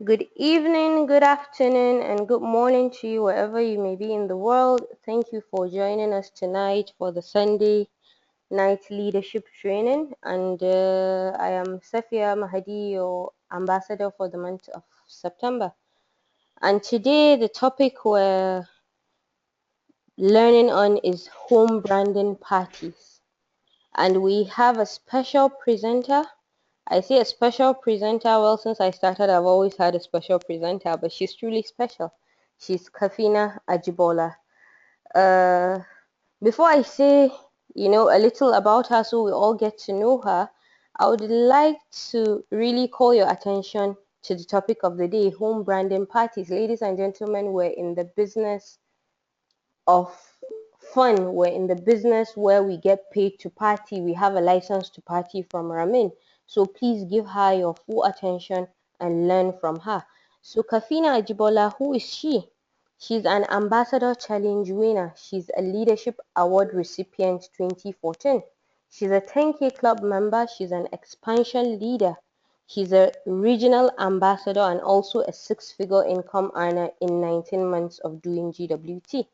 Good evening, good afternoon, and good morning to you wherever you may be in the world. Thank you for joining us tonight for the Sunday night leadership training. And I am Safia Mahadi, your ambassador for the month of September. And today, the topic we're learning on is home branding parties. And we have a special presenter. I say a special presenter. Well, since I started, I've always had a special presenter, but she's truly special. She's Kafina Ajibola. Uh, Before I say, a little about her so we all get to know her, I would like to really call your attention to the topic of the day, home branding parties. Ladies and gentlemen, we're in the business of fun. We're in the business where we get paid to party. We have a license to party from Ramin. So please give her your full attention and learn from her. So Kafina Ajibola, who is she? She's an Ambassador Challenge winner. She's a Leadership Award recipient 2014. She's a 10K Club member. She's an expansion leader. She's a regional ambassador and also a six-figure income earner in 19 months of doing GWT.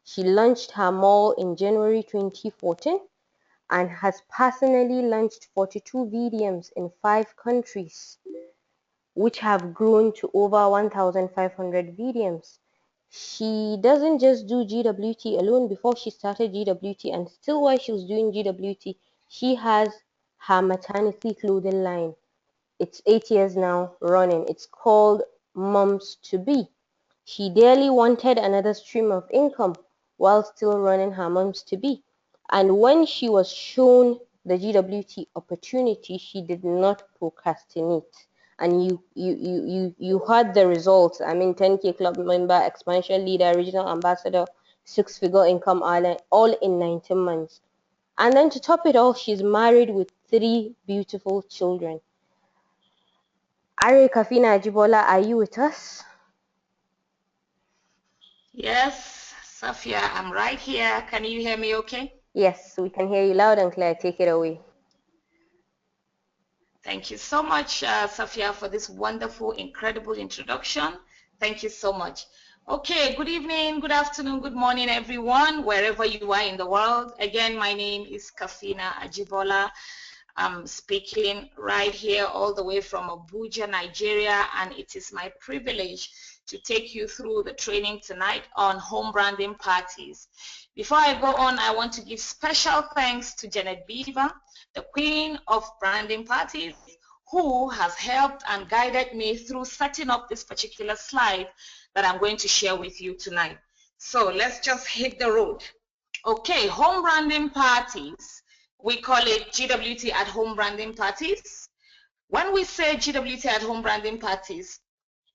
She launched her mall in January 2014 and has personally launched 42 VDMs in 5 countries, which have grown to over 1,500 VDMs. She doesn't just do GWT alone. Before she started GWT and still while she was doing GWT, she has her maternity clothing line. It's 8 years now running. It's called Moms to Be. She dearly wanted another stream of income while still running her Moms to Be. And when she was shown the GWT opportunity, she did not procrastinate. And you heard the results. I mean, 10K club member, expansion leader, regional ambassador, six-figure income earner, all in 19 months. And then to top it all, she's married with 3 beautiful children. RA Kafina Ajibola, are you with us? Yes, Safia, I'm right here. Can you hear me okay? Yes, we can hear you loud and clear. Take it away. Thank you so much, Safia, for this wonderful, incredible introduction. Thank you so much. Okay, good evening, good afternoon, good morning, everyone, wherever you are in the world. Again, my name is Kafina Ajibola. I'm speaking right here all the way from Abuja, Nigeria, and it is my privilege to take you through the training tonight on home branding parties. Before I go on, I want to give special thanks to Jenett Beaver, the queen of branding parties, who has helped and guided me through setting up this particular slide that I'm going to share with you tonight. So let's just hit the road. Okay, home branding parties. We call it GWT at home branding parties. When we say GWT at home branding parties,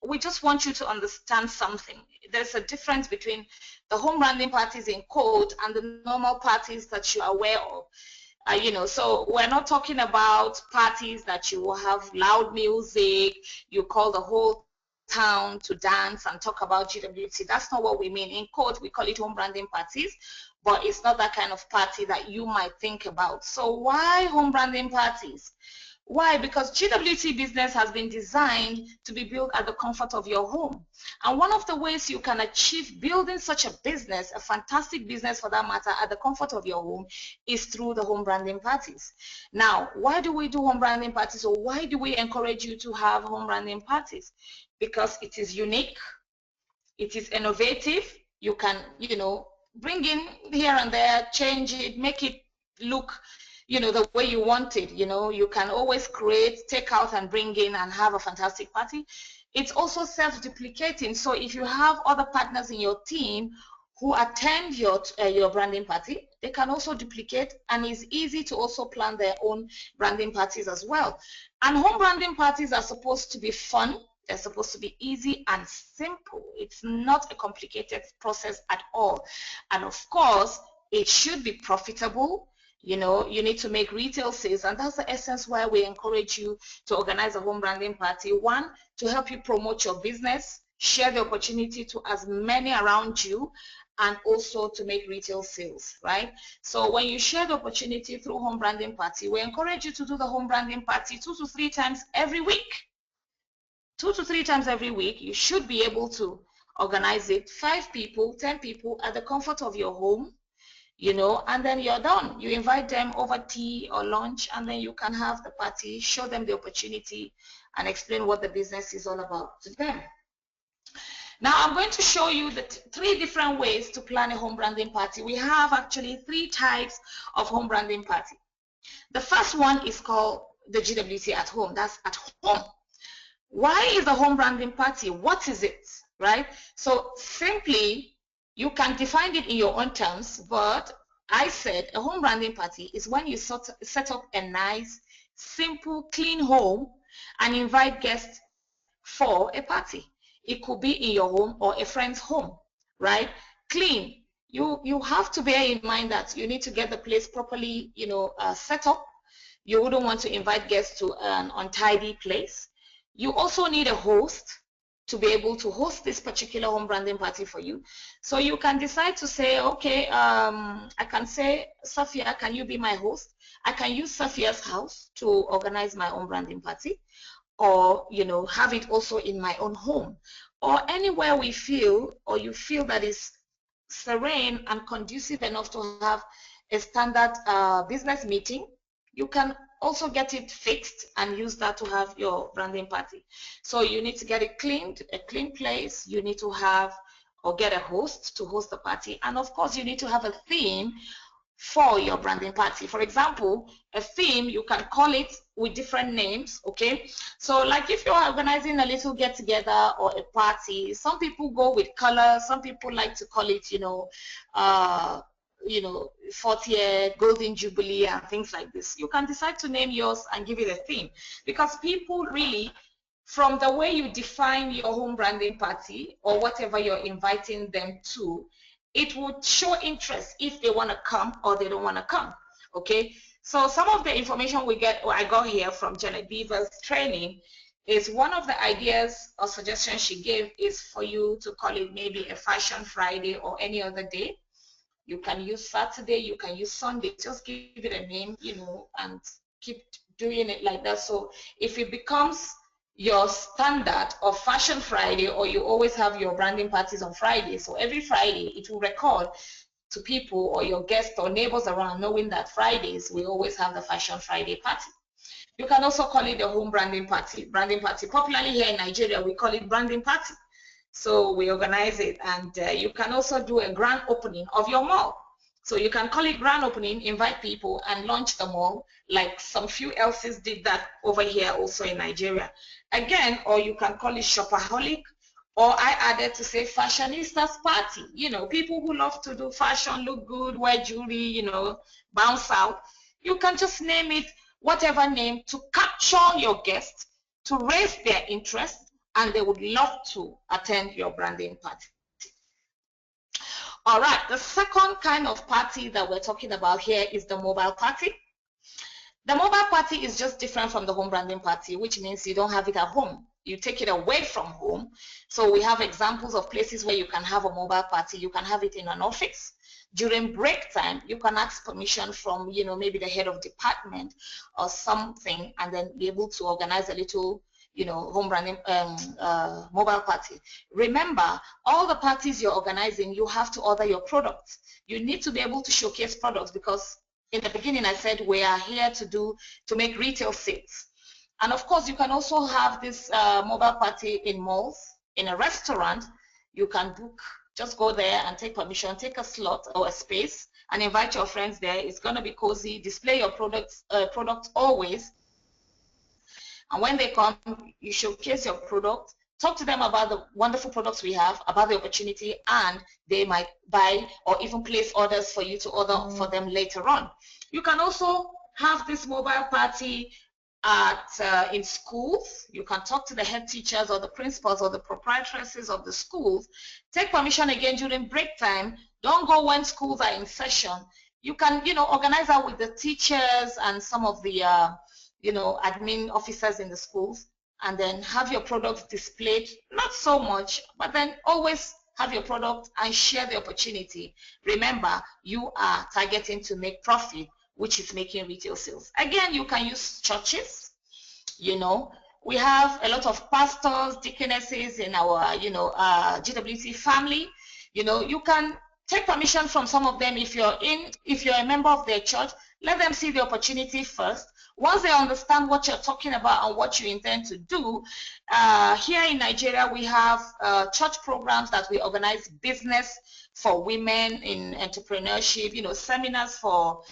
we just want you to understand something. There's a difference between the home branding parties in code and the normal parties that you are aware of. So we're not talking about parties that you will have loud music, you call the whole town to dance and talk about GWT. That's not what we mean. In code, we call it home branding parties, but it's not that kind of party that you might think about. So why home branding parties? Why? Because GWT business has been designed to be built at the comfort of your home. And one of the ways you can achieve building such a business, a fantastic business for that matter, at the comfort of your home is through the home branding parties. Now, why do we do home branding parties, or why do we encourage you to have home branding parties? Because it is unique, it is innovative, you can, bring in here and there, change it, make it look the way you want it. You can always create, take out and bring in and have a fantastic party. It's also self-duplicating. So if you have other partners in your team who attend your branding party, they can also duplicate, and it's easy to also plan their own branding parties as well. And home branding parties are supposed to be fun. They're supposed to be easy and simple. It's not a complicated process at all. And of course, it should be profitable. You need to make retail sales, and that's the essence why we encourage you to organize a home branding party. One, to help you promote your business, share the opportunity to as many around you, and also to make retail sales, right? So when you share the opportunity through home branding party, we encourage you to do the home branding party 2 to 3 times every week. 2 to 3 times every week, you should be able to organize it, 5 people, 10 people at the comfort of your home, you know, and then you're done. You invite them over tea or lunch, and then you can have the party, show them the opportunity, and explain what the business is all about to them. Now, I'm going to show you the 3 different ways to plan a home branding party. We have actually 3 types of home branding party. The first one is called the GWT at home. That's at home. Why is a home branding party? What is it, right? So simply, you can define it in your own terms, but I said a home branding party is when you set up a nice, simple, clean home and invite guests for a party. It could be in your home or a friend's home, right? Clean. You have to bear in mind that you need to get the place properly, you know, set up. You wouldn't want to invite guests to an untidy place. You also need a host to be able to host this particular home branding party for you. So you can decide to say, okay, I can say, Safia, can you be my host? I can use Safia's house to organize my own branding party, or, you know, have it also in my own home, or anywhere we feel, or you feel that is serene and conducive enough to have a standard business meeting. You can also get it fixed and use that to have your branding party. So you need to get it cleaned, a clean place. You need to have or get a host to host the party. And of course, you need to have a theme for your branding party. For example, a theme, you can call it with different names, okay? So like if you're organizing a little get together or a party, some people go with colors, some people like to call it, you know, 40th year golden jubilee and things like this. You can decide to name yours and give it a theme, because people really, from the way you define your home branding party or whatever you're inviting them to, it would show interest if they want to come or they don't want to come. Okay, so some of the information we get, or I got here from Jenett Beaver's training, is one of the ideas or suggestions she gave is for you to call it maybe a Fashion Friday or any other day. You can use Saturday, you can use Sunday, just give it a name, you know, and keep doing it like that. So if it becomes your standard of Fashion Friday, or you always have your branding parties on Friday, so every Friday it will record to people or your guests or neighbors around, knowing that Fridays we always have the Fashion Friday party. You can also call it the home branding party. Branding party, popularly here in Nigeria, we call it branding party. So we organize it, and you can also do a grand opening of your mall. So you can call it grand opening, invite people, and launch the mall, like some few else's did that over here also in Nigeria. Again, or you can call it shopaholic, or I added to say fashionistas party. You know, people who love to do fashion, look good, wear jewelry, you know, bounce out. You can just name it whatever name to capture your guests, to raise their interest, and they would love to attend your branding party. All right, the second kind of party that we're talking about here is the mobile party. The mobile party is just different from the home branding party, which means you don't have it at home. You take it away from home. So we have examples of places where you can have a mobile party. You can have it in an office. During break time, you can ask permission from, you know, maybe the head of department or something, and then be able to organize a little, you know, home branding mobile party. Remember, all the parties you're organizing, you have to order your products. You need to be able to showcase products, because in the beginning I said we are here to make retail sales. And of course, you can also have this mobile party in malls, in a restaurant. You can book, just go there and take permission, take a slot or a space, and invite your friends there. It's going to be cozy. Display your products always. And when they come, you showcase your product, talk to them about the wonderful products we have, about the opportunity, and they might buy or even place orders for you to order for them later on. You can also have this mobile party in schools. You can talk to the head teachers or the principals or the proprietaresses of the schools. Take permission again during break time. Don't go when schools are in session. You can, you know, organize that with the teachers and some of the you know, admin officers in the schools, and then have your products displayed, not so much, but then always have your product and share the opportunity. Remember, you are targeting to make profit, which is making retail sales. Again, you can use churches, you know, We have a lot of pastors, deaconesses in our, GWT family. You can take permission from some of them. If you're a member of their church, let them see the opportunity first. Once they understand what you're talking about and what you intend to do, here in Nigeria, we have church programs that we organize, business for women in entrepreneurship, seminars for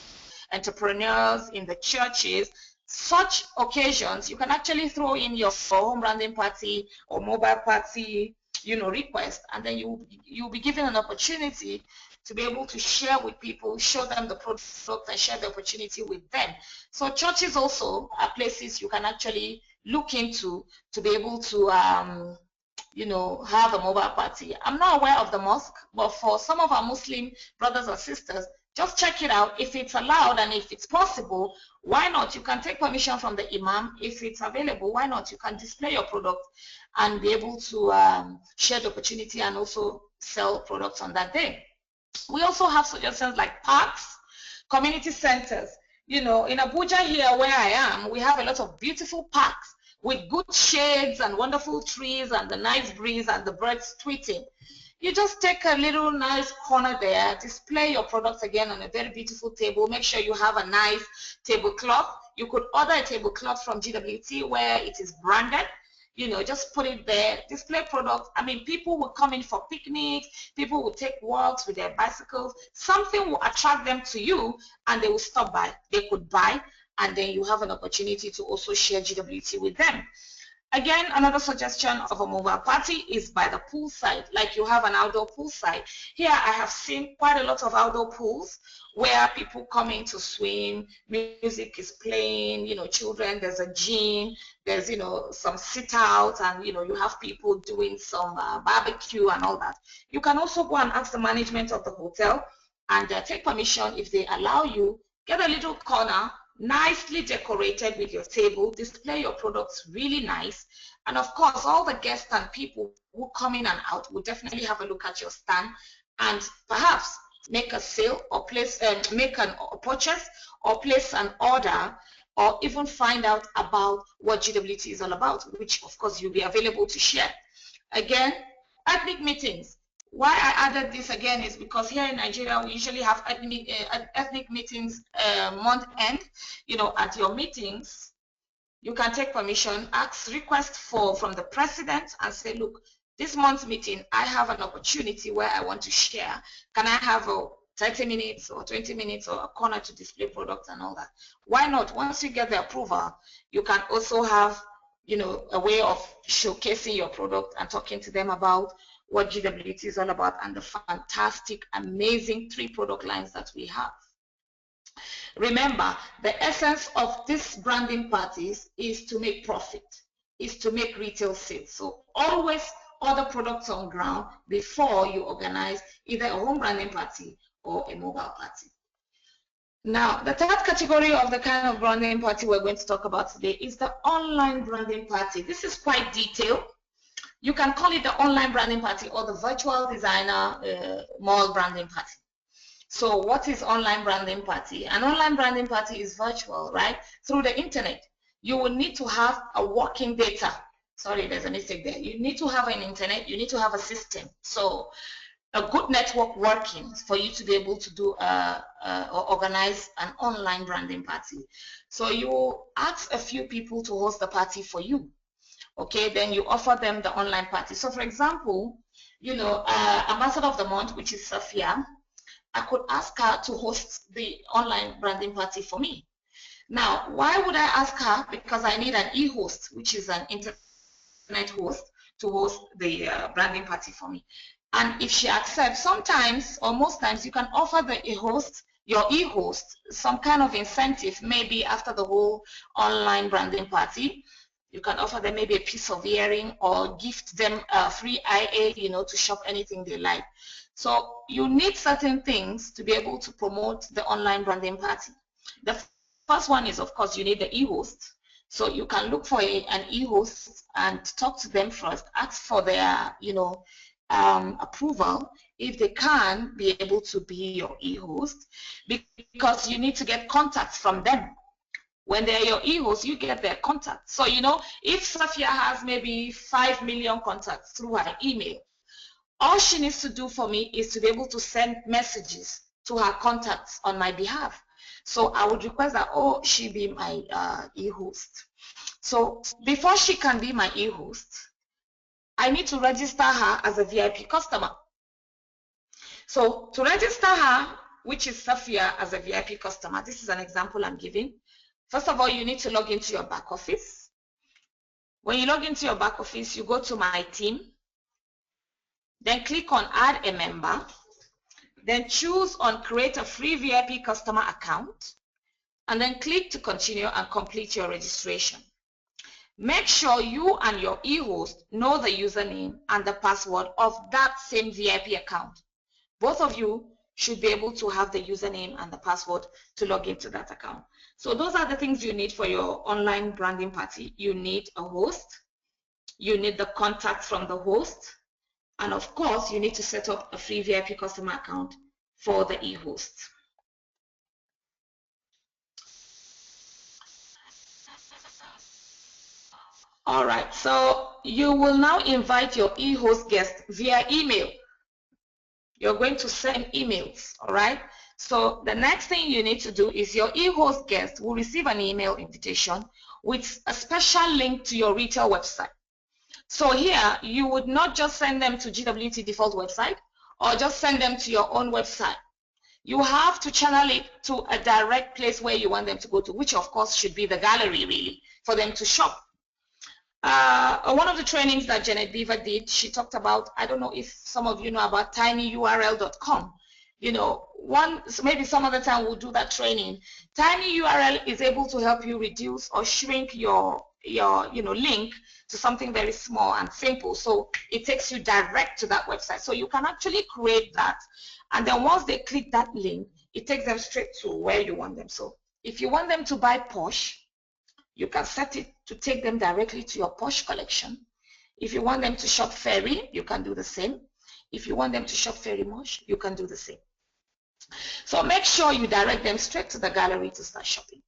entrepreneurs in the churches. Such occasions, you can actually throw in your home branding party or mobile party, request, and then you'll be given an opportunity to be able to share with people, show them the product, and share the opportunity with them. So churches also are places you can actually look into to be able to have a mobile party. I'm not aware of the mosque, but for some of our Muslim brothers and sisters, just check it out. If it's allowed and if it's possible, why not? You can take permission from the imam. If it's available, why not? You can display your product and be able to share the opportunity and also sell products on that day. We also have suggestions like parks, community centers. In Abuja here where I am, we have a lot of beautiful parks with good shades and wonderful trees and the nice breeze and the birds tweeting. You just take a little nice corner there, display your products again on a very beautiful table. Make sure you have a nice tablecloth. You could order a tablecloth from GWT where it is branded. Just put it there, display products. I mean, people will come in for picnics, people will take walks with their bicycles. Something will attract them to you and they will stop by. They could buy, and then you have an opportunity to also share GWT with them. Again, another suggestion of a mobile party is by the poolside, like you have an outdoor poolside. Here I have seen quite a lot of outdoor pools where people come in to swim, music is playing, children, there's a gym, there's, some sit out, and, you have people doing some barbecue and all that. You can also go and ask the management of the hotel and take permission if they allow you. Get a little corner, nicely decorated with your table, display your products really nice, and of course all the guests and people who come in and out will definitely have a look at your stand and perhaps make a sale or make a purchase or place an order, or even find out about what GWT is all about, which of course you'll be available to share. Again, ethnic meetings. Why I added this again is because here in Nigeria, we usually have ethnic meetings month end. At your meetings, you can take permission, request from the president and say, look, this month's meeting, I have an opportunity where I want to share. Can I have a 30 minutes or 20 minutes or a corner to display products and all that? Why not? Once you get the approval, you can also have, a way of showcasing your product and talking to them about what GWT is all about and the fantastic, amazing 3 product lines that we have. Remember, the essence of these branding parties is to make profit, is to make retail sales. So always order products on ground before you organize either a home branding party or a mobile party. Now, the third category of the kind of branding party we're going to talk about today is the online branding party. This is quite detailed. You can call it the online branding party or the virtual designer mall branding party. So what is online branding party? An online branding party is virtual, right? Through the internet. You will need to have a working data. Sorry, there's a mistake there. You need to have an internet. You need to have a system. So a good network working for you to be able to do or organize an online branding party. So you ask a few people to host the party for you. Okay, then you offer them the online party. So for example, Ambassador of the Month, which is Safia, I could ask her to host the online branding party for me. Now, why would I ask her? Because I need an e-host, which is an internet host, to host the branding party for me. And if she accepts, sometimes or most times you can offer your e-host some kind of incentive, maybe after the whole online branding party. You can offer them maybe a piece of earring or gift them a free IA, to shop anything they like. So you need certain things to be able to promote the online branding party. The first one is, of course, you need the e-host. So you can look for an e-host and talk to them first, ask for their, approval if they can be able to be your e-host, because you need to get contacts from them. When they're your e-host, you get their contacts. So, you know, if Safia has maybe 5 million contacts through her email, all she needs to do for me is to be able to send messages to her contacts on my behalf. So I would request that, oh, she be my e-host. So before she can be my e-host, I need to register her as a VIP customer. So to register her, which is Safia, as a VIP customer, this is an example I'm giving. First of all, you need to log into your back office. When you log into your back office, you go to My Team, then click on Add a Member, then choose on Create a Free VIP Customer Account, and then click to continue and complete your registration. Make sure you and your e-host know the username and the password of that same VIP account. Both of you should be able to have the username and the password to log into that account. So those are the things you need for your online branding party. You need a host, you need the contact from the host, and of course, you need to set up a free VIP customer account for the e-host. All right, so you will now invite your e-host guest via email. You're going to send emails, all right? So the next thing you need to do is your e-host guest will receive an email invitation with a special link to your retail website. So here, you would not just send them to GWT default website or just send them to your own website. You have to channel it to a direct place where you want them to go to, which of course should be the gallery really, for them to shop. One of the trainings that Jenett Beaver did, she talked about, I don't know if some of you know about tinyurl.com. You know, maybe some other time we'll do that training. TinyURL is able to help you reduce or shrink your link to something very small and simple. So it takes you direct to that website. So you can actually create that. And then once they click that link, it takes them straight to where you want them. So if you want them to buy Porsche, you can set it to take them directly to your Porsche collection. If you want them to shop Fairy, you can do the same. If you want them to shop Fairy Mosh, you can do the same. So make sure you direct them straight to the gallery to start shopping.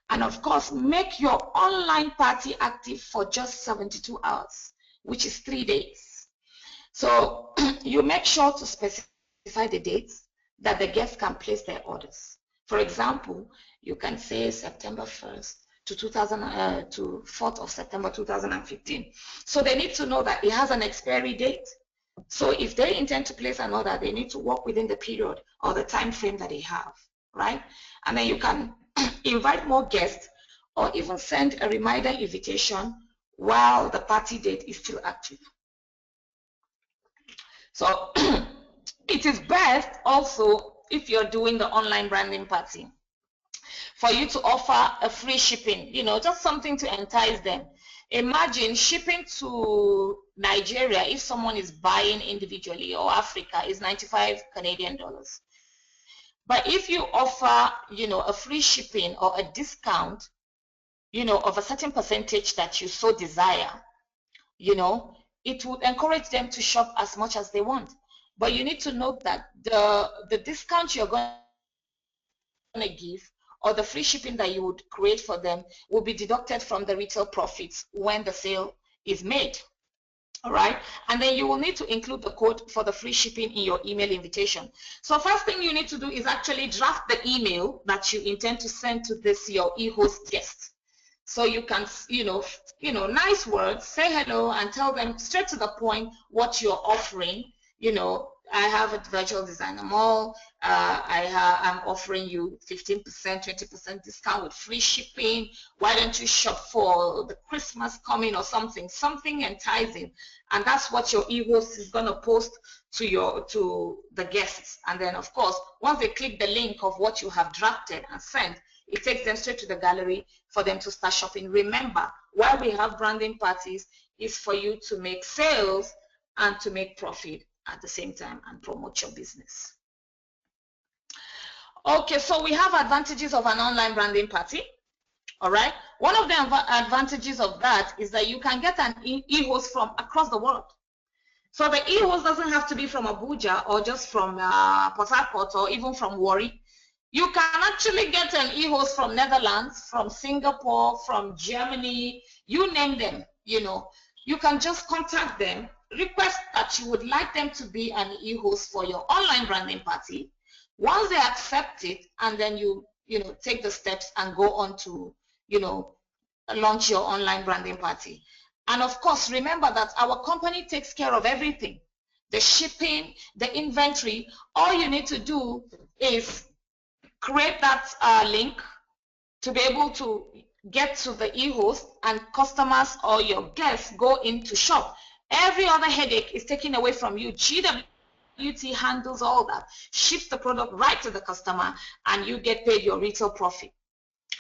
And of course, make your online party active for just 72 hours, which is 3 days. So you make sure to specify the dates that the guests can place their orders. For example, you can say September 1st to 4th of September 2015. So they need to know that it has an expiry date. So if they intend to place an order, they need to work within the period or the time frame that they have, right? And then you can invite more guests or even send a reminder invitation while the party date is still active. So it is best also, if you're doing the online branding party, for you to offer a free shipping, you know, just something to entice them. Imagine shipping to Nigeria, if someone is buying individually, or Africa, is 95 Canadian dollars. But if you offer, you know, a free shipping or a discount, you know, of a certain percentage that you so desire, you know, it would encourage them to shop as much as they want. But you need to note that the discount you're going to give or the free shipping that you would create for them will be deducted from the retail profits when the sale is made. All right, and then you will need to include the code for the free shipping in your email invitation. So first thing you need to do is actually draft the email that you intend to send to this your e-host guest. So you can, you know, nice words, say hello and tell them straight to the point what you're offering. You know, I have a virtual designer mall. I'm offering you 15%, 20% discount with free shipping. Why don't you shop for the Christmas coming or something enticing? And that's what your e-host is going to post to the guests. And then, of course, once they click the link of what you have drafted and sent, it takes them straight to the gallery for them to start shopping. Remember, why we have branding parties is for you to make sales and to make profit at the same time and promote your business. Okay, so we have advantages of an online branding party. All right, one of the advantages of that is that you can get an e-host from across the world. So the e-host doesn't have to be from Abuja or just from Port Harcourt or even from Warri. You can actually get an e-host from Netherlands, from Singapore, from Germany, you name them, you know. You can just contact them, request that you would like them to be an e-host for your online branding party. Once they accept it, and then you know, take the steps and go on to, you know, launch your online branding party. And of course, remember that our company takes care of everything. The shipping, the inventory, all you need to do is create that link to be able to get to the e-host, and customers or your guests go into shop. Every other headache is taken away from you. GWT handles all that, ships the product right to the customer, and you get paid your retail profit.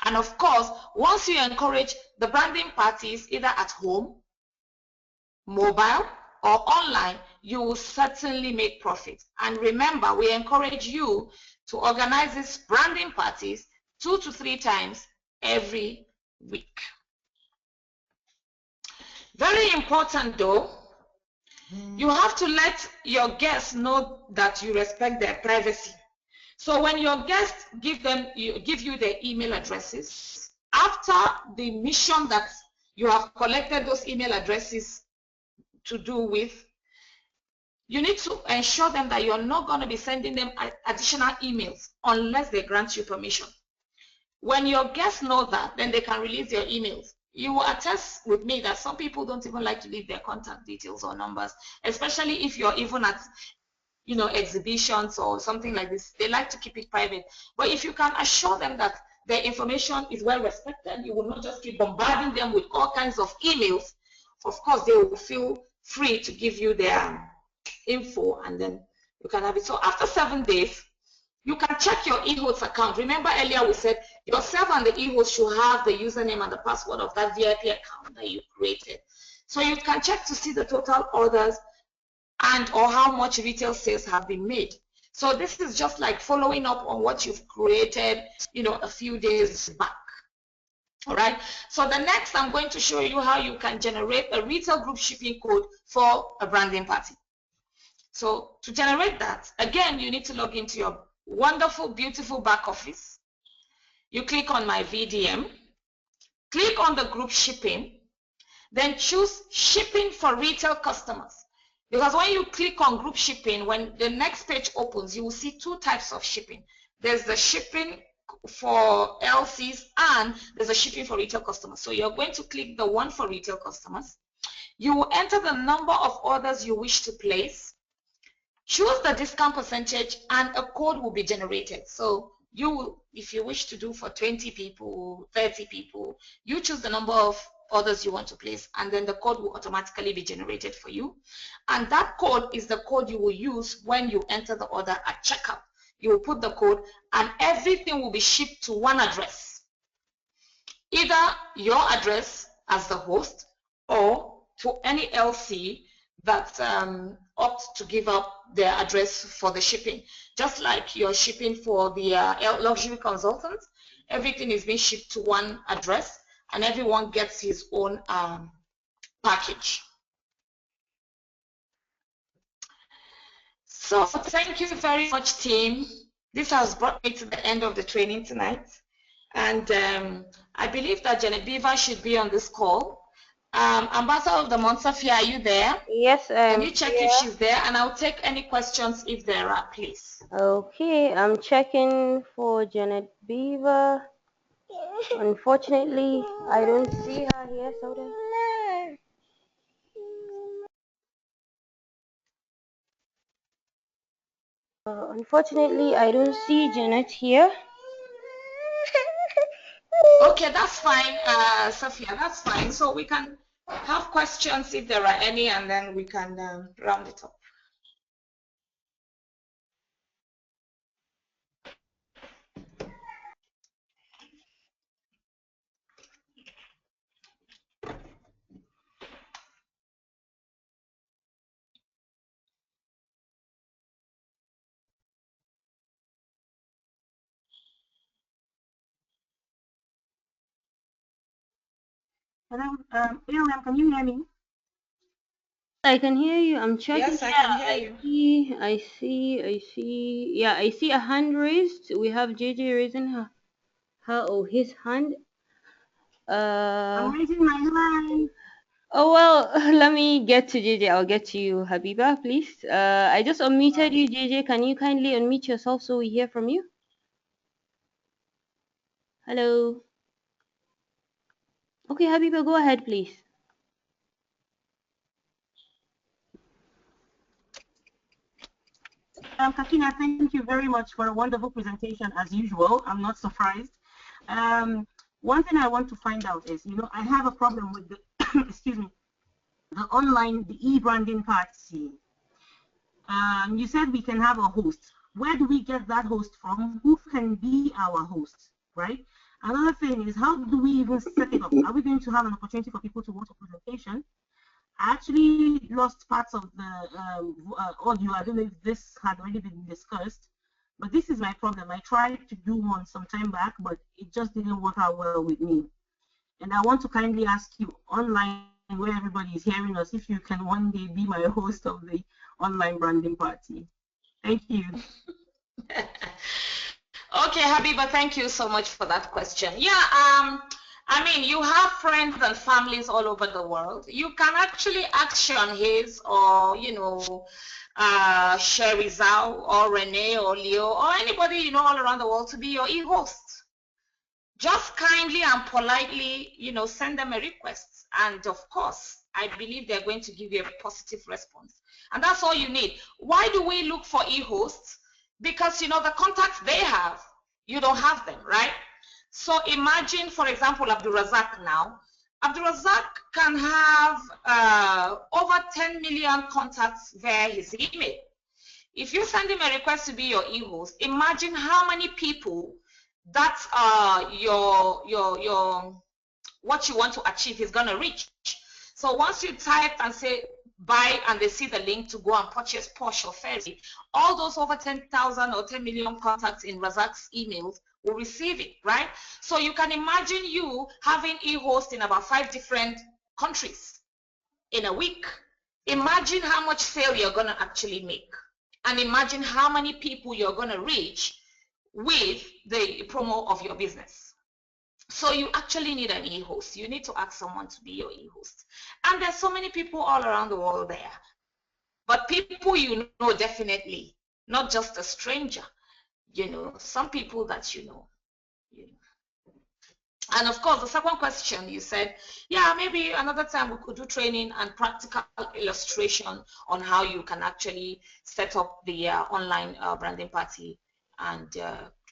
And of course, once you encourage the branding parties, either at home, mobile, or online, you will certainly make profit. And remember, we encourage you to organize these branding parties 2 to 3 times every week. Very important though, you have to let your guests know that you respect their privacy. So when your guests give you their email addresses, after the mission that you have collected those email addresses to do with, you need to ensure them that you're not going to be sending them additional emails unless they grant you permission. When your guests know that, then they can release your emails. You will attest with me that some people don't even like to leave their contact details or numbers, especially if you're even at, you know, exhibitions or something like this. They like to keep it private. But if you can assure them that their information is well respected, you will not just keep bombarding them with all kinds of emails. Of course, they will feel free to give you their info, and then you can have it. So after 7 days, you can check your eHost account. Remember earlier we said yourself and the eHost should have the username and the password of that VIP account that you created. So you can check to see the total orders and or how much retail sales have been made. So this is just like following up on what you've created, you know, a few days back. All right. So the next, I'm going to show you how you can generate a retail group shipping code for a branding party. So to generate that, again, you need to log into your wonderful, beautiful back office. You click on my VDM, click on the group shipping, then choose shipping for retail customers. Because when you click on group shipping, when the next page opens, you will see 2 types of shipping. There's the shipping for LCs and there's a shipping for retail customers. So you're going to click the one for retail customers. You will enter the number of orders you wish to place. Choose the discount percentage and a code will be generated. So you will, if you wish to do for 20 people, 30 people, you choose the number of orders you want to place, and then the code will automatically be generated for you. And that code is the code you will use when you enter the order at checkout. You will put the code and everything will be shipped to one address. Either your address as the host or to any LC that opt to give up their address for the shipping. Just like you're shipping for the luxury consultants, everything is being shipped to one address and everyone gets his own package. So thank you very much, team. This has brought me to the end of the training tonight. And I believe that Jenett Beaver should be on this call. Ambassador of the month, Sophia, are you there? Yes, Can you check if she's there? And I'll take any questions if there are, please. Okay, I'm checking for Jenett Beaver. Unfortunately, I don't see her here, Soda. Unfortunately, I don't see Jenett here. Okay, that's fine, Sophia, that's fine. So we can have questions if there are any, and then we can round it up. Hello, William, can you hear me? I can hear you. I'm checking. Yes, I Yeah, can hear I you. see. Yeah, I see a hand raised. We have JJ raising his hand. I'm Uh. raising my hand. Oh well, let me get to JJ. I'll get to you, Habiba, please. I just unmuted you, JJ. Can you kindly unmute yourself so we hear from you? Hello. Okay, Habiba, go ahead, please. Kafina, thank you very much for a wonderful presentation as usual. I'm not surprised. Um, One thing I want to find out is, I have a problem with the, excuse me, the e-branding party. You said we can have a host. Where do we get that host from? Who can be our host, right? Another thing is, how do we even set it up? Are we going to have an opportunity for people to watch a presentation? I actually lost parts of the audio. I don't know if this had already been discussed, but this is my problem. I tried to do one some time back, but it just didn't work out well with me. And I want to kindly ask you online where everybody is hearing us, if you can one day be my host of the online branding party. Thank you. Okay, Habiba, thank you so much for that question. Yeah, I mean, you have friends and families all over the world. You can actually action his or, Sherry Zhao or Renee or Leo or anybody, all around the world to be your e-host. Just kindly and politely, send them a request. And of course, I believe they're going to give you a positive response. And that's all you need. Why do we look for e-hosts? Because, the contacts they have, you don't have them, right? So imagine, for example, Abdurazak now. Abdurazak can have over 10 million contacts via his email. If you send him a request to be your e-host, imagine how many people that's what you want to achieve is going to reach. So once you type and say buy and they see the link to go and purchase Porsche or Ferrari, all those over 10,000 or 10 million contacts in Razak's emails will receive it, right? So you can imagine you having e-host in about 5 different countries in a week. Imagine how much sale you're going to actually make, and imagine how many people you're going to reach with the promo of your business. So you actually need an e-host. You need to ask someone to be your e-host. And there's so many people all around the world there. But people you know definitely, not just a stranger. Some people that you know. And of course, the second question you said, yeah, maybe another time we could do training and practical illustration on how you can actually set up the online branding party and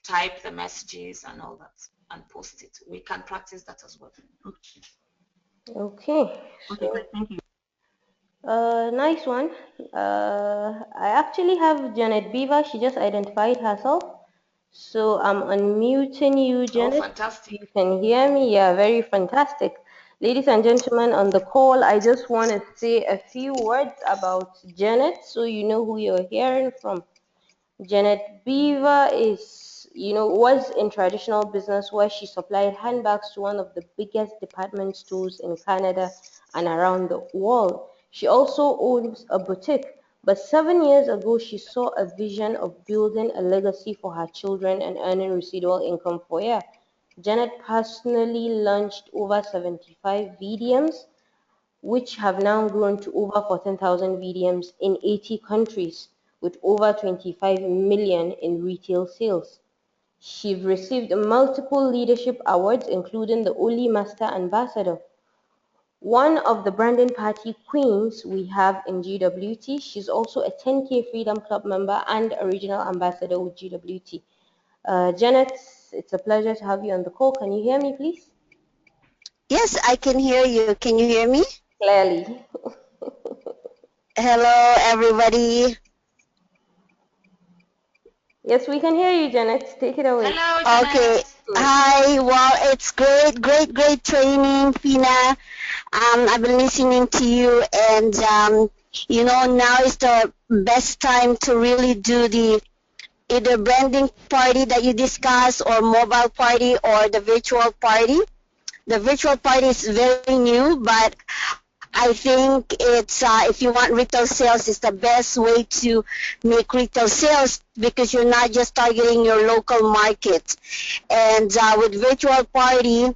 type the messages and all that and post it. We can practice that as well. Okay. Okay, great. Thank you. Nice one. I actually have Jenett Beaver. She just identified herself. So I'm unmuting you, Oh, Jenett. fantastic. You can hear me? Yeah, very fantastic. Ladies and gentlemen on the call, I just want to say a few words about Jenett so you know who you're hearing from. Jenett Beaver was in traditional business where she supplied handbags to one of the biggest department stores in Canada and around the world. She also owns a boutique, but 7 years ago she saw a vision of building a legacy for her children and earning residual income for her. Jenett personally launched over 75 VDMs which have now grown to over 14,000 VDMs in 80 countries with over 25 million in retail sales. She's received multiple leadership awards, including the Oli Master Ambassador. One of the branding party queens we have in GWT. She's also a 10K Freedom Club member and a regional ambassador with GWT. Jenett, it's a pleasure to have you on the call. Can you hear me, please? Yes, I can hear you. Can you hear me? Clearly. Hello, everybody. Yes, we can hear you, Jenett. Take it away. Hello, Okay. Jeanette. Hi. Well, it's great training, Fina. I've been listening to you, and now is the best time to really do the either branding party that you discuss, or mobile party, or the virtual party. The virtual party is very new, but I think it's if you want retail sales, it's the best way to make retail sales because you're not just targeting your local market. And with virtual party,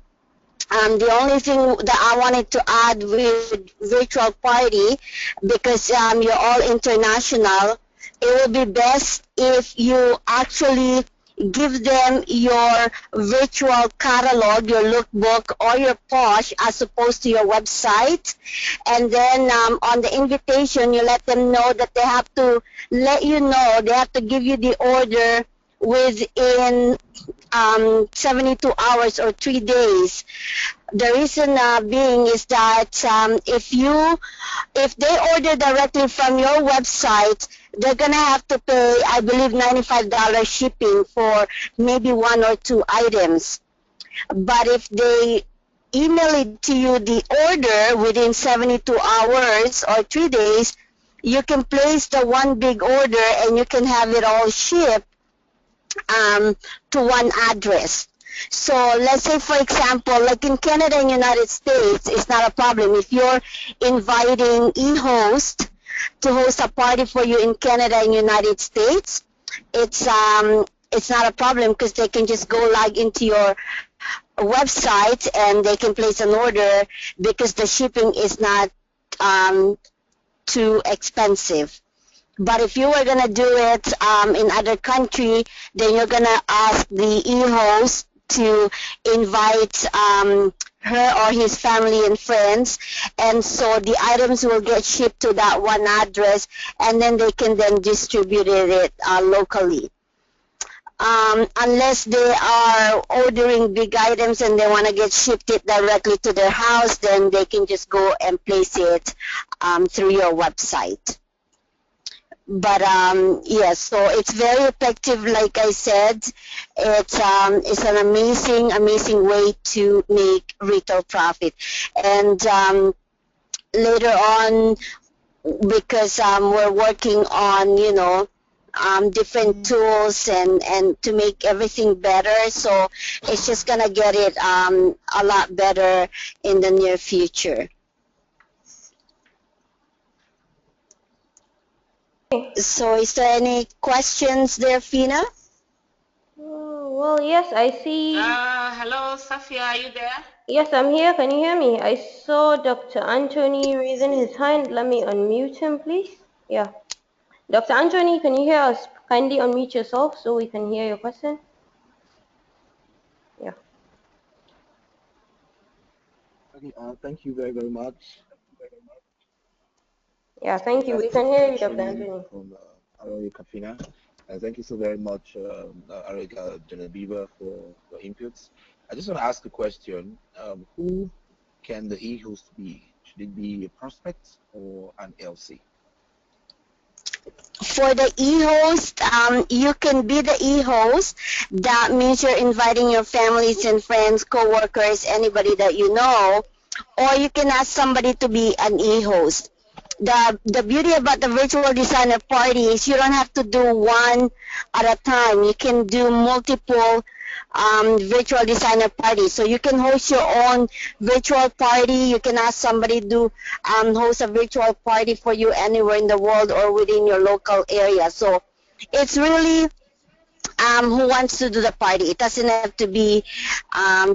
the only thing that I wanted to add with virtual party, because you're all international, it will be best if you actually give them your virtual catalog, your lookbook, or your posh as opposed to your website. And then on the invitation, you let them know that they have to let you know, they have to give you the order within 72 hours or 3 days. The reason being is that if they order directly from your website, they're gonna have to pay, I believe, $95 shipping for maybe one or two items. But if they email it to you, the order within 72 hours or 3 days, you can place the one big order and you can have it all shipped to one address. So let's say, for example, like in Canada and United States, it's not a problem. If you're inviting e-host to host a party for you in Canada and United States, it's not a problem because they can just go log into your website and they can place an order because the shipping is not too expensive. But if you were gonna do it in other country, then you're gonna ask the e-host to invite her or his family and friends, and so the items will get shipped to that one address, and then they can then distribute it locally. Unless they are ordering big items and they want to get shipped it directly to their house, then they can just go and place it through your website. But yes, so it's very effective. Like I said, it's an amazing way to make retail profit. And later on, because we're working on different tools and to make everything better, so it's just gonna get it a lot better in the near future. So is there any questions there, Fina? Well, yes, I see. Hello, Safia, are you there? Yes, I'm here. Can you hear me? I saw Dr. Anthony raising his hand. Let me unmute him, please. Yeah. Dr. Anthony, can you hear us? Kindly unmute yourself so we can hear your question. Yeah. Okay, thank you very much. Yeah, thank you. We can hear you, Dr. Sherry Anthony. from RA Kafina. Thank you so very much, RA Jenett Beaver, for your inputs. I just want to ask a question. Who can the e-host be? Should it be a prospect or an LC? For the e-host, you can be the e-host. That means you're inviting your families and friends, co-workers, anybody that you know, or you can ask somebody to be an e-host. The beauty about the virtual designer party is you don't have to do one at a time. You can do multiple virtual designer parties. So you can host your own virtual party. You can ask somebody to host a virtual party for you anywhere in the world or within your local area. So it's really who wants to do the party. It doesn't have to be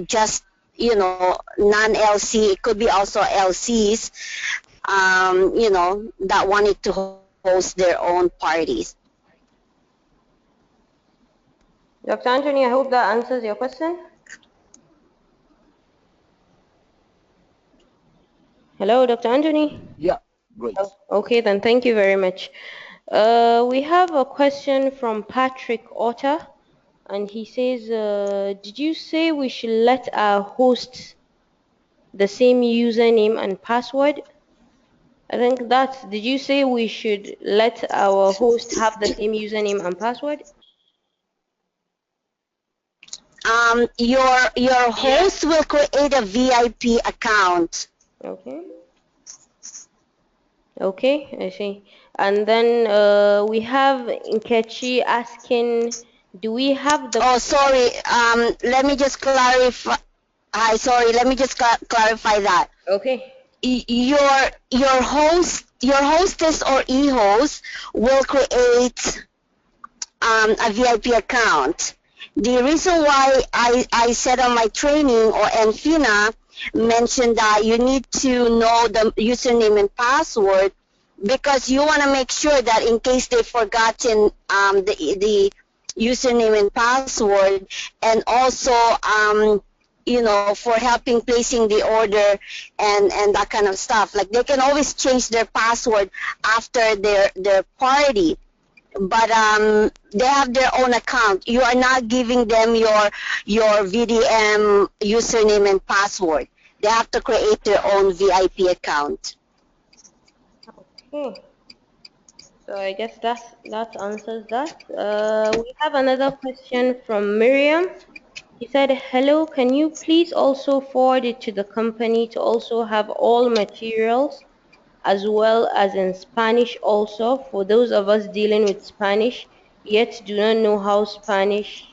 just non-LC. It could be also LCs that wanted to host their own parties. Dr. Anthony, I hope that answers your question. Hello, Dr. Anthony. Yeah, great. Oh, okay, then thank you very much. We have a question from Patrick Otter, and he says, did you say we should let our hosts the same username and password? I think that's, did you say we should let our host have the same username and password? Your host will create a VIP account. Okay. Okay, I see. And then we have Nkechi asking, do we have the... Oh, sorry. Let me just clarify. Hi, sorry. Let me just clarify that. Okay. your hostess or e-host will create a VIP account. The reason why I said on my training, or Enfina mentioned that you need to know the username and password, because you want to make sure that in case they've forgotten the username and password, and also for helping placing the order and that kind of stuff. Like, they can always change their password after their party, but they have their own account. You are not giving them your VDM username and password. They have to create their own VIP account. Okay. So I guess that answers that. We have another question from Miriam. He said, hello, can you please also forward it to the company to also have all materials as well as in Spanish also, for those of us dealing with Spanish yet do not know how Spanish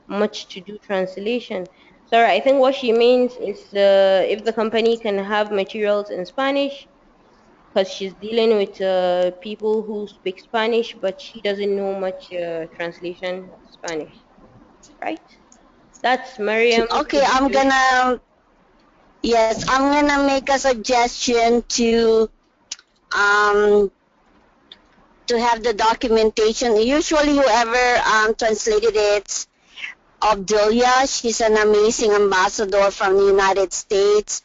much to do translation. Sorry, I think what she means is if the company can have materials in Spanish, because she's dealing with people who speak Spanish, but she doesn't know much translation of Spanish, right? That's Mariam's Okay, suggestion. I'm gonna make a suggestion um, to have the documentation. Usually, whoever translated it, Abdulia, she's an amazing ambassador from the United States.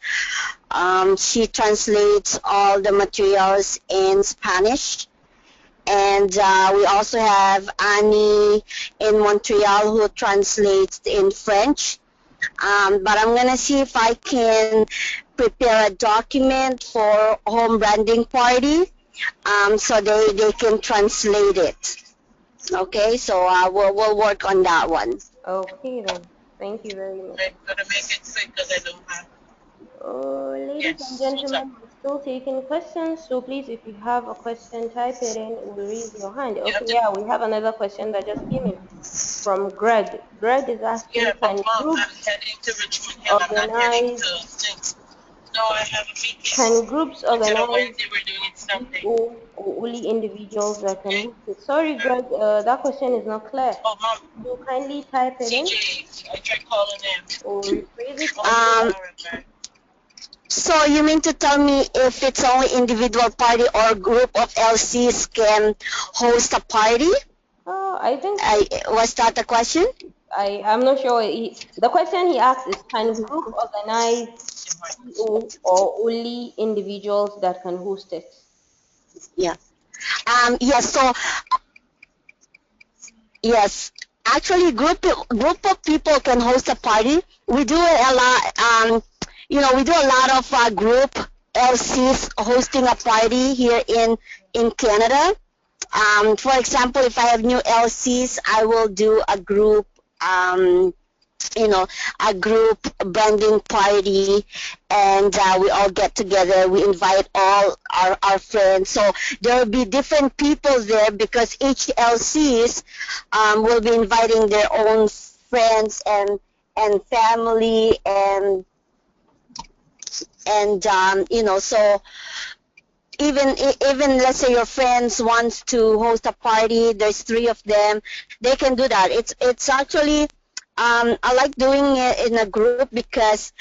She translates all the materials in Spanish. And we also have Annie in Montreal who translates in French. But I'm going to see if I can prepare a document for home branding party, so they can translate it. Okay, so we'll work on that one. Okay then. Thank you very much. I'm gonna make it quick because I don't have. Oh, ladies and Yes, what's up? gentlemen, we're still taking questions. So please, if you have a question, type it in. We'll raise your hand. You Okay, have to. yeah, we have another question that just came in from Greg. Greg is asking, Yeah, but can Mom, I'm groups heading to Richmond Hill. I'm not heading organize to things. No, I have a can meeting groups until a organize Wednesday. We're doing it Sunday. people or only individuals that can Okay. host it? Sorry, Greg, that question is not clear. Oh, Mom, You kindly type it in CJ, I tried calling them. or rephrase it. Oh, Um, alright. so you mean to tell me if it's only individual party or group of LCs can host a party? I think Was that the question? I'm not sure. The question he asked is, can group organize CEO or only individuals that can host it? Yeah. Yes. So yes, actually, group of people can host a party. We do it a lot. We do a lot of group LCs hosting a party here in Canada. For example, if I have new LCs, I will do a group. You know, a group branding party, and we all get together. We invite all our friends. So there will be different people there because each LCs will be inviting their own friends and family and so even let's say your friends wants to host a party, there's three of them, they can do that. It's actually I like doing it in a group because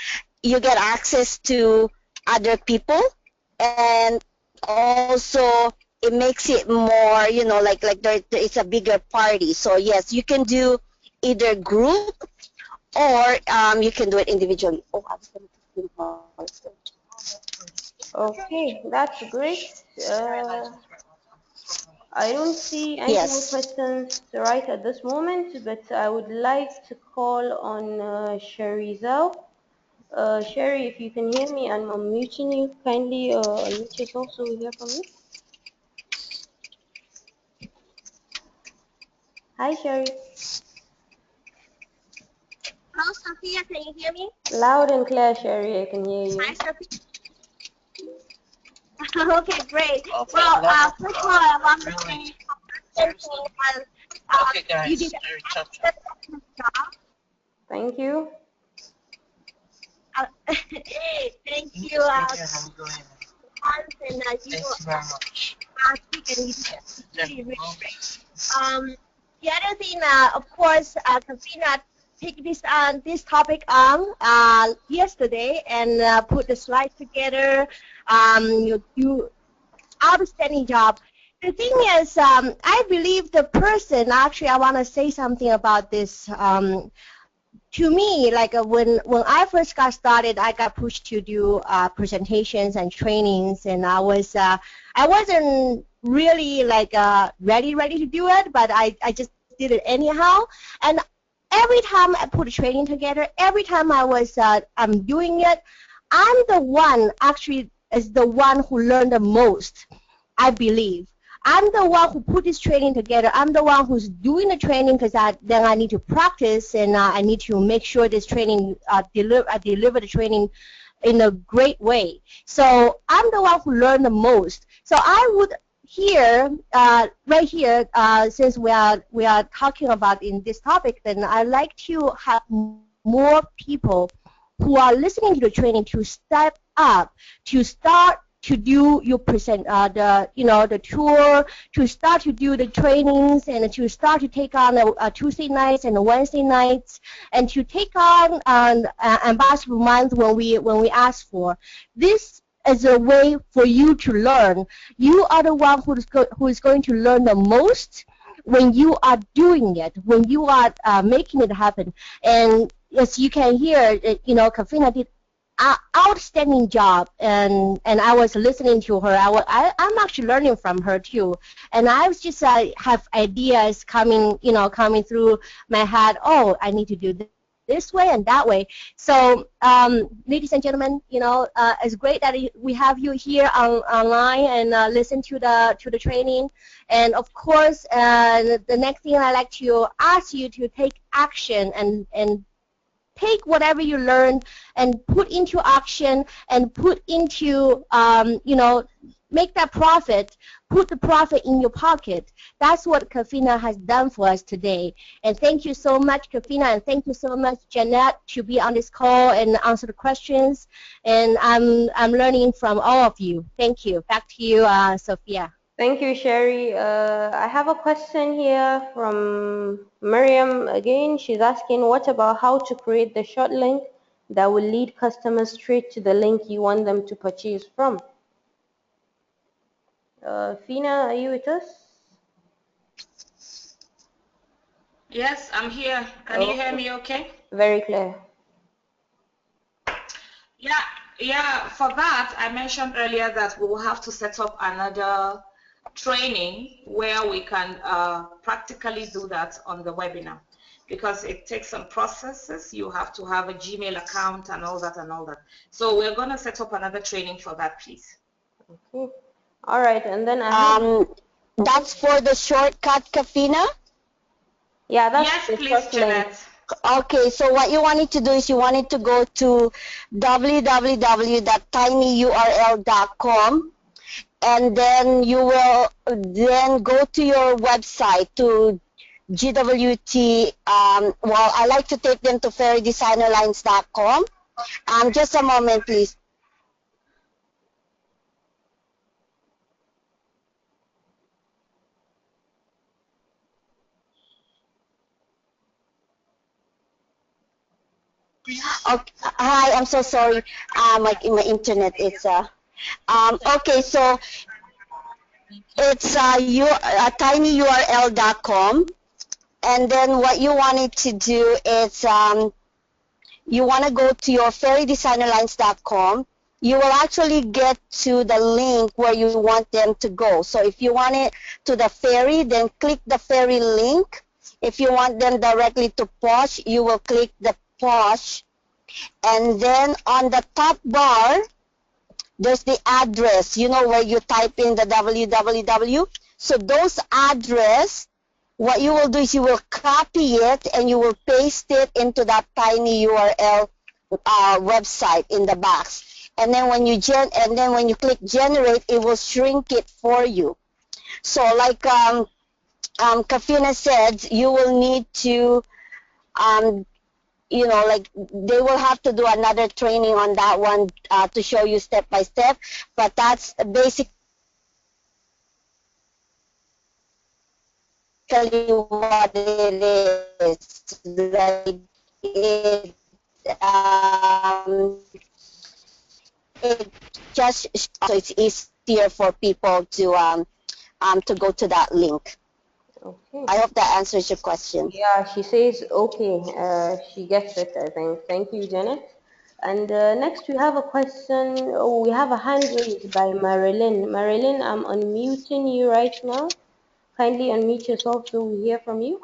you get access to other people, and also it makes it more, like it's a bigger party. So yes, you can do either group or you can do it individually. Oh, I was going to do Okay, that's great. I don't see any more yes. questions right at this moment, but I would like to call on Sherry Zhao. Sherry, if you can hear me, I'm unmuting you. Kindly unmute yourself so we hear from you. Hi, Sherry. Hello, Sophia, can you hear me? Loud and clear, Sherry. I can hear Hi, you. Sophia. Okay, great. Well, first of all, I want to say Okay, guys. you did an excellent job. Thank you. Thank you, Hans, and you speak and it's really, really great. The other thing, of course, Kafina take this topic on yesterday and put the slides together. You outstanding job. The thing is, I believe the person, actually, I want to say something about this. To me, like when I first got started, I got pushed to do presentations and trainings, and I wasn't really like ready to do it, but I just did it anyhow. And every time I put a training together, every time I'm doing it, I'm the one actually is the one who learned the most. I believe. I'm the one who put this training together. I'm the one who's doing the training because then I need to practice and I need to make sure this training deliver the training in a great way. So I'm the one who learned the most. So I would here, right here, since we are talking about in this topic, then I like to have more people who are listening to the training to step up, to start to do your the tour, to start to do the trainings, and to start to take on Tuesday nights and Wednesday nights, and to take on Ambassador Month when we ask for. This is a way for you to learn. You are the one who is going to learn the most when you are doing it, when you are making it happen. And as you can hear, Kafina did outstanding job, and I was listening to her. I'm actually learning from her too, and I was just have ideas coming through my head. Oh, I need to do this way and that way. So, ladies and gentlemen, it's great that we have you here online and listen to the training. And of course, the next thing I like to ask you to take action and take whatever you learned and put into action and put into, make that profit, put the profit in your pocket. That's what Kafina has done for us today. And thank you so much, Kafina, and thank you so much, Jenett, to be on this call and answer the questions. And I'm learning from all of you. Thank you. Back to you, Sophia. Thank you, Sherry. I have a question here from Miriam again. She's asking, what about how to create the short link that will lead customers straight to the link you want them to purchase from? Fina, are you with us? Yes, I'm here. Can you hear me okay? Very clear. Yeah, for that, I mentioned earlier that we will have to set up another training where we can practically do that on the webinar, because it takes some processes. You have to have a Gmail account and all that. So we're going to set up another training for that, please. Okay. All right, and then that's for the shortcut, Kafina? Yeah, that's yes, the please, Jenett. Okay, so what you wanted to do is you wanted to go to www.tinyurl.com, and then you will then go to your website to GWT. Well, I like to take them to fairydesignerlines.com. Just a moment, please. Okay. Hi, I'm so sorry. My internet is okay. So it's tinyurl.com, and then what you wanted to do is you want to go to your fairydesignerlines.com. You will actually get to the link where you want them to go. So if you want it to the fairy, then click the fairy link. If you want them directly to Posh, you will click the Posh. And then on the top bar, there's the address, where you type in the www. So those address, what you will do is you will copy it and you will paste it into that tiny URL website in the box. And then when you click generate, it will shrink it for you. So like Kafina said, you will need to you know, like they will have to do another training on that one to show you step by step. But that's basically what it is. Like it, um, it just so it's easier for people to go to that link. Okay. I hope that answers your question. Yeah, she says okay. She gets it, I think. Thank you, Janet. And next we have a question. Oh, we have a hand raised by Marilyn. Marilyn, I'm unmuting you right now. Kindly unmute yourself so we hear from you.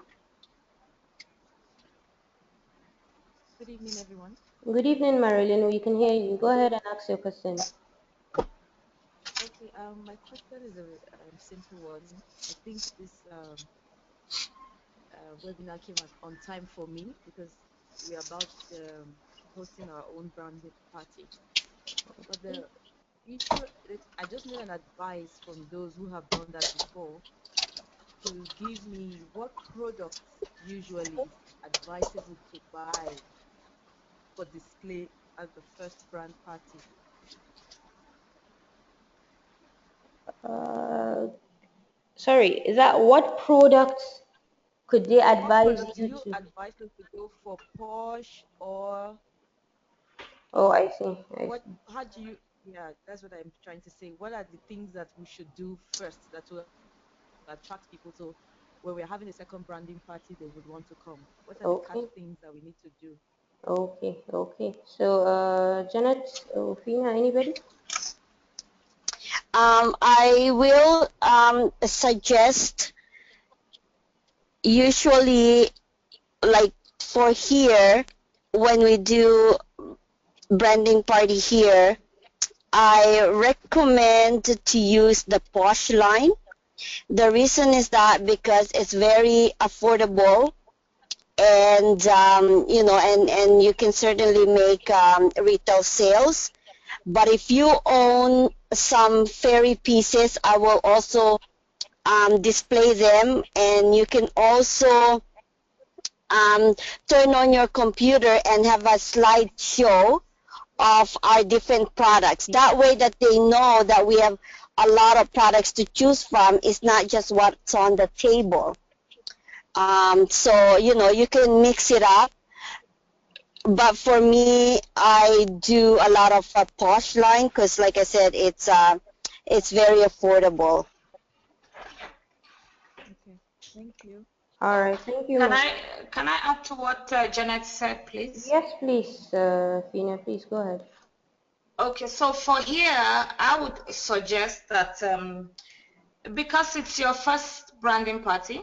Good evening, everyone. Good evening, Marilyn. We can hear you. Go ahead and ask your question. Okay, my question is a simple one. I think this webinar came on time for me because we're about hosting our own branded party. But the issue, I just need an advice from those who have done that before to give me what products usually is advisable to buy for display at the first brand party. Sorry, is that what products could they What advise products do you you to? advise us to go for, Porsche or Oh, I see. I what? see. How do you? Yeah, that's what I'm trying to say. What are the things that we should do first that will attract people to when we're having a second branding party, they would want to come? What are the catch Okay. things that we need to do? Okay. Okay. So, Janet, Fina, anybody? I will suggest usually like for here when we do branding party here, I recommend to use the Posh line. The reason is that because it's very affordable and you know and you can certainly make retail sales. But if you own some fairy pieces, I will also display them, and you can also turn on your computer and have a slideshow of our different products. That way that they know that we have a lot of products to choose from. It's not just what's on the table. So, you know, you can mix it up. But for me, I do a lot of Posh line because, like I said, it's very affordable. Okay, thank you. All right. Thank you, Can ma'am. I add to what Janet said, please? Yes, please, Fina, please go ahead. Okay, so for here, I would suggest that because it's your first branding party,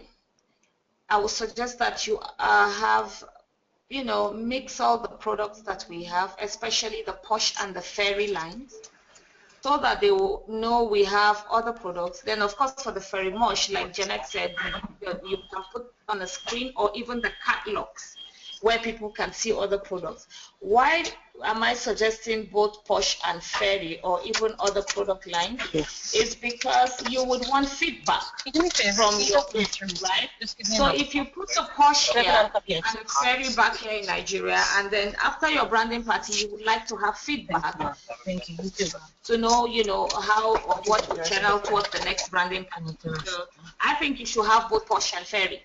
I would suggest that you have, you know, mix all the products that we have, especially the Posh and the Fairy lines, so that they will know we have other products. Then, of course, for the Fairy Mosh, like Janet said, you can put on a screen or even the catalogs where people can see other products. Why am I suggesting both Posh and Fairy or even other product lines? Is because you would want feedback from your people, right? So if you put the Posh here and the Fairy back here in Nigeria, and then after your branding party, you would like to have feedback to know, you know, how or what to channel towards the next branding party. So I think you should have both Posh and Fairy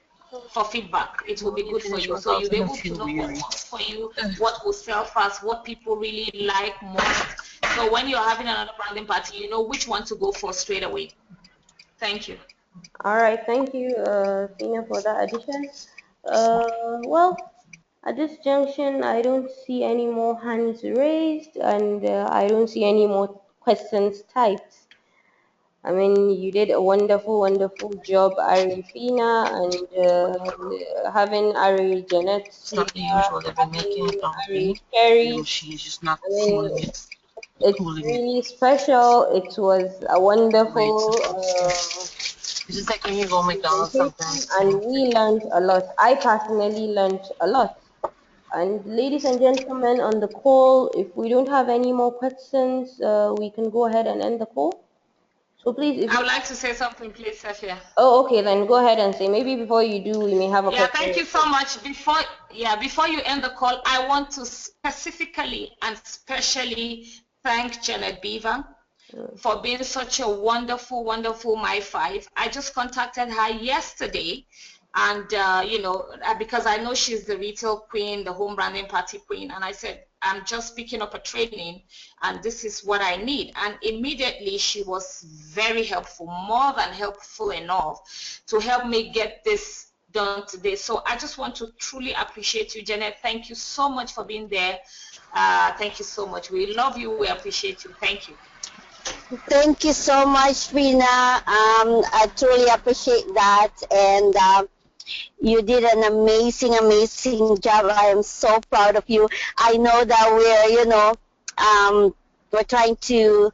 for feedback. It will be good for you. So you'll be able to know what works for you, what will sell fast, what people really like most. So when you're having another branding party, you know which one to go for straight away. Thank you. All right. Thank you, Fina, for that addition. Well, at this junction, I don't see any more hands raised, and I don't see any more questions typed. I mean, you did a wonderful, wonderful job, Arifina, and having Ari Jeanette here, having Ari Sherry. I mean, it's really special. It was a wonderful presentation, and we learned a lot. I personally learned a lot. And ladies and gentlemen on the call, if we don't have any more questions, we can go ahead and end the call. So please, if I you... would like to say something, please, Safia. Oh, okay, then go ahead and say. Maybe before you do, we may have a Yeah, question. thank you so much. Before you end the call, I want to specifically and specially thank Jenett Beaver for being such a wonderful, wonderful My Five. I just contacted her yesterday, and because I know she's the retail queen, the home branding party queen, and I said, I'm just picking up a training, and this is what I need. And immediately she was very helpful, more than helpful enough to help me get this done today. So I just want to truly appreciate you, Jenett. Thank you so much for being there. Thank you so much. We love you. We appreciate you. Thank you. Thank you so much, Rina. I truly appreciate that, and you did an amazing, amazing job. I am so proud of you. I know that we're trying to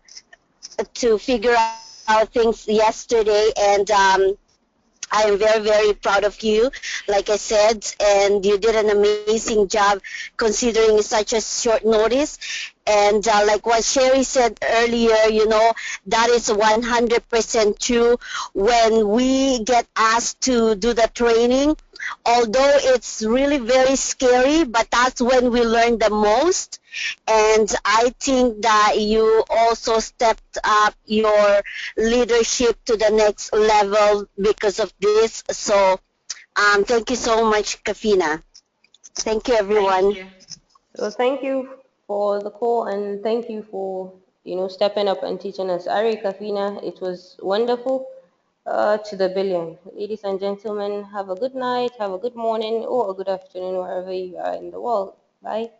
figure out things yesterday, and I am very, very proud of you, like I said, and you did an amazing job considering it's such a short notice. And like what Sherry said earlier, that is 100% true. When we get asked to do the training, although it's really very scary, but that's when we learn the most. And I think that you also stepped up your leadership to the next level because of this. So thank you so much, Kafina. Thank you, everyone. Thank you. So thank you for the call, and thank you for stepping up and teaching us. RA Kafina, it was wonderful. To the billion. Ladies and gentlemen, have a good night, have a good morning, or a good afternoon wherever you are in the world. Bye.